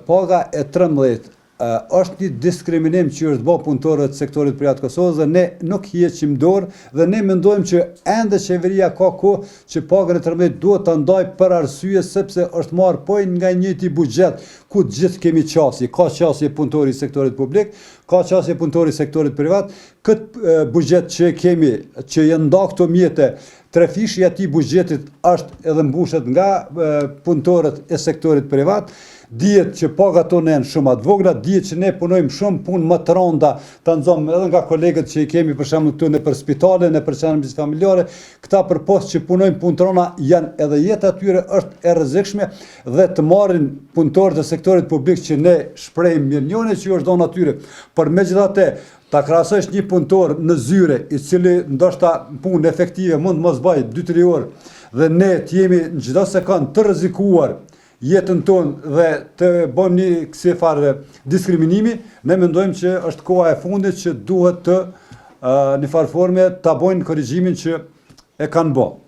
paga e 13 është një diskriminim që është bërë punëtorëve të sektorit privat Kosovës dhe ne nuk hiqim dorë dhe ne mendojmë që ende qeveria ka kohë që pagën e 13 duhet ta ndajë për arsye sepse është marrë po nga njëjti buxhet ku gjithë kemi qasje, ka qasje punëtori i sektorit publik, ka qasje punëtori i sektorit privat. Këtë buxhet që kemi, që janë nda këto mjete, trefishi i atij buxhetit është edhe mbushet nga punëtorët e sektorit privat. Dihet që pagat tonë janë shumë të vogla, dihet që ne punojmë shumë punë më të rënda, ta nxomë edhe nga kolegët që i kemi për shembull këtu nëpër spitale, nëpër qendrat familjare, këta për post që punojnë punë të rënda janë edhe jeta e tyre është e rrezikshme dhe të marrin punëtorët e sektorit publik që ne shprehim mirënjohje që është dhënë atyre. Por megjithatë ta krahasosh një punëtor në zyre i cili ndoshta punë efektive mund mos bëj 2-3 orë dhe ne të jemi në çdo sekond të rrezikuar jetën tonë dhe të bëjmë një kësaj farë diskriminimi, ne mendojmë që është koha e fundit që duhet të në farë forme ta bëjnë korrigjimin që e kanë bërë.